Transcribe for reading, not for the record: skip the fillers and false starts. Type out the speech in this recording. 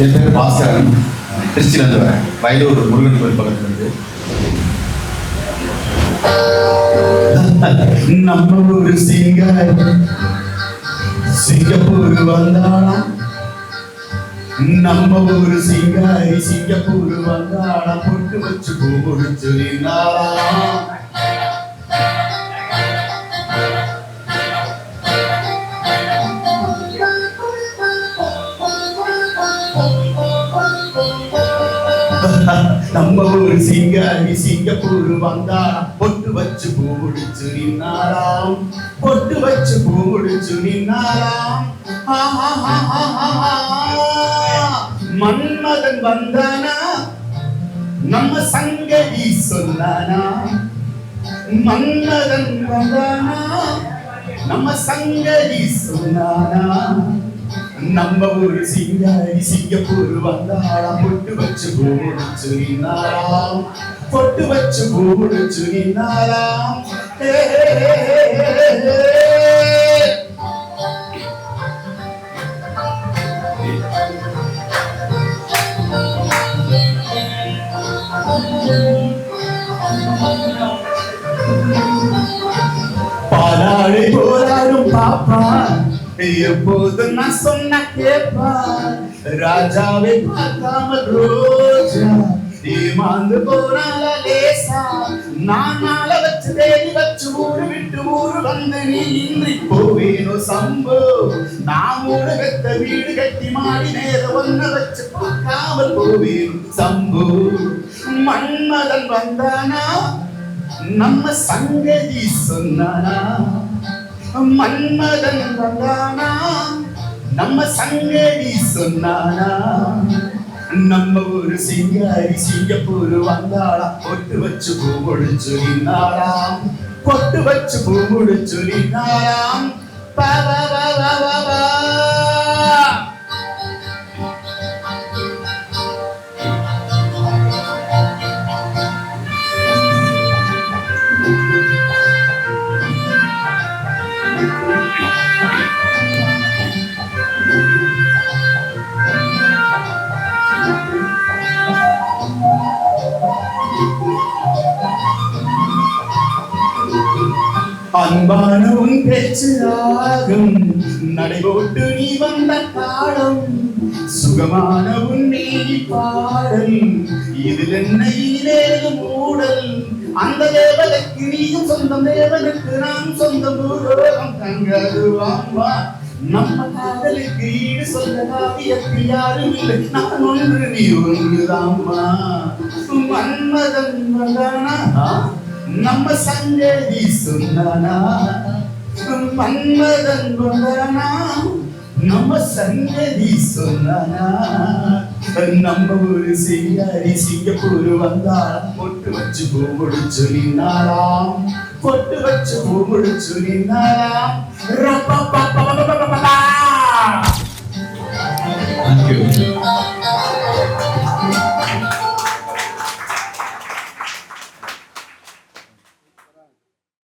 என் பேர் பாஸ்கரன், திருச்சியிலேருந்து வரேன். வயலூர் முருகன் கோயில் பக்கத்துல இருந்து. நம்ம ஒரு சிங்கப்பூர் வந்தாலாம், நம்ம ஒரு சிங்கப்பூர் வந்தாலாம், பொட்டு வச்சு பூ முடிச்சு நின்னாலாம். நம்ம ஒரு சிங்கப்பூர் வந்தாலாம், பொட்டு வச்சு பூ முடிச்சு நின்னாலாம், பொட்டு வச்சு பூ முடிச்சு நின்னாலாம். மன்மதன் வந்தானா, நம்ம சங்கதி சொன்னானா, மன்மதன் வந்தானா, நம்ம சங்கதி சொன்னானா. நம்ம ஒரு சிங்கப்பூர் வந்தாலாம், பொட்டு வச்சு பூ முடிச்சு நின்னாலாம், பொட்டு வச்சு பூ முடிச்சு நின்னாலாம். பாலாடை போராடும் பாப்பா, எப்போது நான் சொன்ன கேப்பா, ராஜாவை பார்க்காம ரோஜா ஏமாந்து போனால லேசா. நான் நாள வச்சு தேடி வச்சு ஊரு விட்டு ஊரு வந்து நீ இன்றி போவேனோ சம்போ. நான் ஊரு வெத்த வீடு கட்டி மாடி நேர ஒன்ன வச்சு பார்க்காமல் போவேனோ சம்போ. மன்மதன் வந்தானா, நம்ம சங்கதி சொன்னானா, மன்மதன் வந்தானா, நம்ம சங்கதி சொன்னானா. நம்ம ஒரு சிங்கப்பூர் வந்தாளா, பொட்டு வச்சு பூ முடிச்சு நின்னாளாம், பொட்டு வச்சு பூ முடிச்சு நின்னாளாம். அன்பான உன் பேச்சு ராகம், நடைபோட்டு நீ வந்த காலம், சுகமான உன் நீதி பாடல், இதில் என்னை நேரும் ஊடல். அந்த தேவனுக்கு நீயும் சொந்தம், தேவனுக்கு நான் சொந்தம், பூரோகம் தங்கது வாம்பா. நம்ம காதலுக்கு ஈடு சொல்ல காவியத்தில் யாரும் இல்லை, நான் ஒன்று நீ ஒன்றுதாம்மா. மன்மதன் வந்தானா, நம்ம சங்கதி சொன்னானா, மன்மதன் வந்தானா, நம்ம சங்கதி சொன்னானா. நம்ம ஒரு சிங்கப்பூர் வந்தாலாம், பொட்டு வச்சு பூ முடிச்சு நின்னாலாம், பொட்டு வச்சு பூ முடிச்சு நின்னாலாம்.